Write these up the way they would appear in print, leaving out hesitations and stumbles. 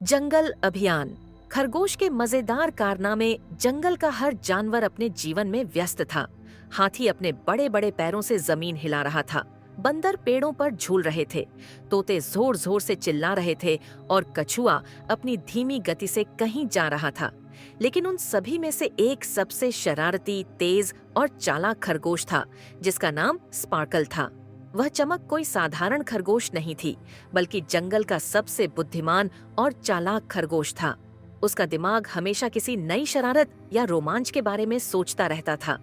जंगल अभियान। खरगोश के मजेदार कारनामे। जंगल का हर जानवर अपने जीवन में व्यस्त था। हाथी अपने बड़े बड़े पैरों से जमीन हिला रहा था। बंदर पेड़ों पर झूल रहे थे। तोते जोर जोर से चिल्ला रहे थे और कछुआ अपनी धीमी गति से कहीं जा रहा था। लेकिन उन सभी में से एक सबसे शरारती, तेज और चालाक खरगोश था, जिसका नाम स्पार्कल था। वह चमक कोई साधारण खरगोश नहीं थी, बल्कि जंगल का सबसे बुद्धिमान और चालाक खरगोश था। उसका दिमाग हमेशा किसी नई शरारत या रोमांच के बारे में सोचता रहता था।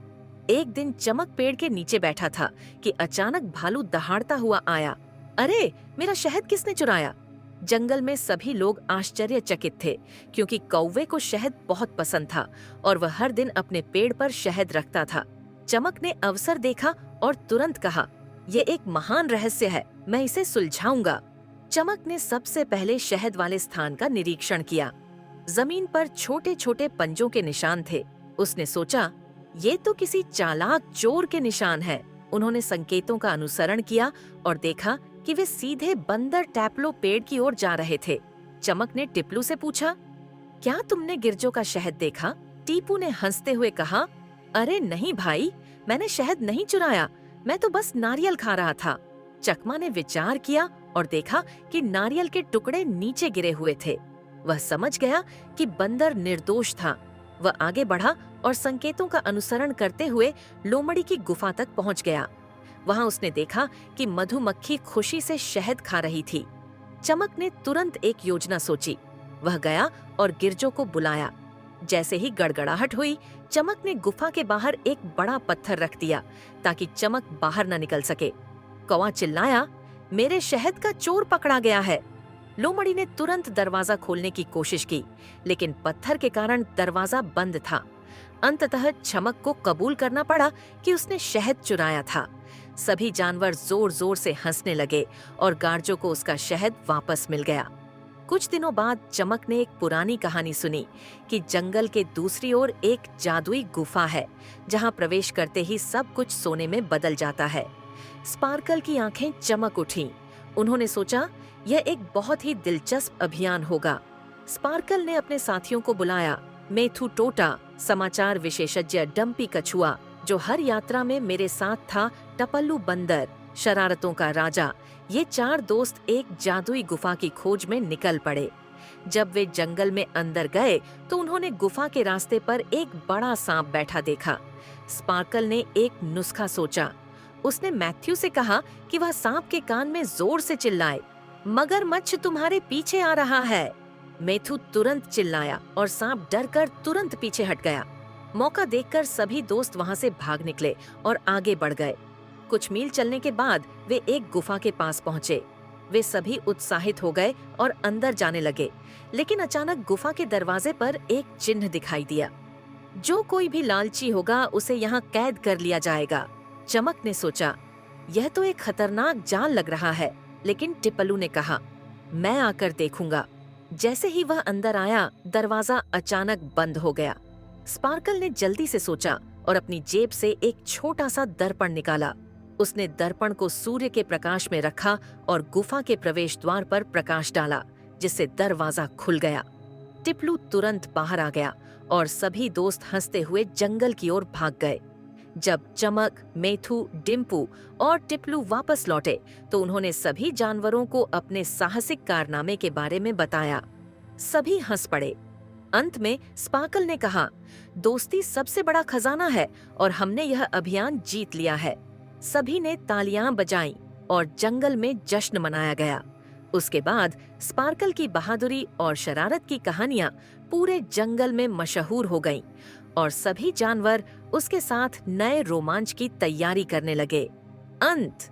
एक दिन चमक पेड़ के नीचे बैठा था कि अचानक भालू दहाड़ता हुआ आया। अरे, मेरा शहद किसने चुराया? जंगल में सभी लोग आश्चर्यचकित थे, क्योंकि कौवे को शहद बहुत पसंद था और वह हर दिन अपने पेड़ पर शहद रखता था। चमक ने अवसर देखा और तुरंत कहा, ये एक महान रहस्य है, मैं इसे सुलझाऊंगा। चमक ने सबसे पहले शहद वाले स्थान का निरीक्षण किया। जमीन पर छोटे छोटे पंजों के निशान थे। उसने सोचा, ये तो किसी चालाक चोर के निशान है। उन्होंने संकेतों का अनुसरण किया और देखा कि वे सीधे बंदर टैपलो पेड़ की ओर जा रहे थे। चमक ने टिप्लू से पूछा, क्या तुमने गिरजों का शहद देखा? टीपू ने हंसते हुए कहा, अरे नहीं भाई, मैंने शहद नहीं चुराया, मैं तो बस नारियल खा रहा था। चकमा ने विचार किया और देखा कि नारियल के टुकड़े नीचे गिरे हुए थे। वह समझ गया कि बंदर निर्दोष था। वह आगे बढ़ा और संकेतों का अनुसरण करते हुए लोमड़ी की गुफा तक पहुंच गया। वहां उसने देखा कि मधुमक्खी खुशी से शहद खा रही थी। चमक ने तुरंत एक योजना सोची। वह गया और गिरजों को बुलाया। जैसे ही गड़गड़ाहट हुई, चमक ने गुफा के बाहर एक बड़ा पत्थर रख दिया ताकि चमक बाहर न निकल सके। कौवा चिल्लाया, मेरे शहद का चोर पकड़ा गया है। लोमड़ी ने तुरंत दरवाजा खोलने की कोशिश की, लेकिन पत्थर के कारण दरवाजा बंद था। अंततः चमक को कबूल करना पड़ा कि उसने शहद चुराया था। सभी जानवर जोर जोर से हंसने लगे और गार्जों को उसका शहद वापस मिल गया। कुछ दिनों बाद चमक ने एक पुरानी कहानी सुनी कि जंगल के दूसरी ओर एक जादुई गुफा है, जहां प्रवेश करते ही सब कुछ सोने में बदल जाता है। स्पार्कल की आंखें चमक उठीं। उन्होंने सोचा, यह एक बहुत ही दिलचस्प अभियान होगा। स्पार्कल ने अपने साथियों को बुलाया। मेथू टोटा, समाचार विशेषज्ञ डम्पी कछुआ, जो हर यात्रा में मेरे साथ था, टपल्लू बंदर, शरारतों का राजा, ये चार दोस्त एक जादुई गुफा की खोज में निकल पड़े। जब वे जंगल में अंदर गए तो उन्होंने गुफा के रास्ते पर एक बड़ा सांप बैठा देखा। स्पार्कल ने एक नुस्खा सोचा। उसने मैथ्यू से कहा कि वह सांप के कान में जोर से चिल्लाए, मगरमच्छ तुम्हारे पीछे आ रहा है। मेथू तुरंत चिल्लाया और सांप डरकर तुरंत पीछे हट गया। मौका देखकर सभी दोस्त वहां से भाग निकले और आगे बढ़ गए। कुछ मील चलने के बाद वे एक गुफा के पास पहुंचे। वे सभी उत्साहित हो गए और अंदर जाने लगे, लेकिन अचानक गुफा के दरवाजे पर एक चिन्ह दिखाई दिया। जो कोई भी लालची होगा, उसे यहाँ कैद कर लिया जाएगा। चमक ने सोचा, यह तो एक खतरनाक जाल लग रहा है, लेकिन टिप्पलू ने कहा, मैं आकर देखूंगा। जैसे ही वह अंदर आया, दरवाजा अचानक बंद हो गया। स्पार्कल ने जल्दी से सोचा और अपनी जेब से एक छोटा सा दर्पण निकाला। उसने दर्पण को सूर्य के प्रकाश में रखा और गुफा के प्रवेश द्वार पर प्रकाश डाला, जिससे दरवाजा खुल गया। टिप्लू तुरंत बाहर आ गया और सभी दोस्त हंसते हुए जंगल की ओर भाग गए। जब चमक, मेथू, डिम्पू और टिप्लू वापस लौटे तो उन्होंने सभी जानवरों को अपने साहसिक कारनामे के बारे में बताया। सभी हंस पड़े। अंत में स्पार्कल ने कहा, दोस्ती सबसे बड़ा खजाना है और हमने यह अभियान जीत लिया है। सभी ने तालियां बजाईं और जंगल में जश्न मनाया गया। उसके बाद स्पार्कल की बहादुरी और शरारत की कहानियां पूरे जंगल में मशहूर हो गईं और सभी जानवर उसके साथ नए रोमांच की तैयारी करने लगे। अंत।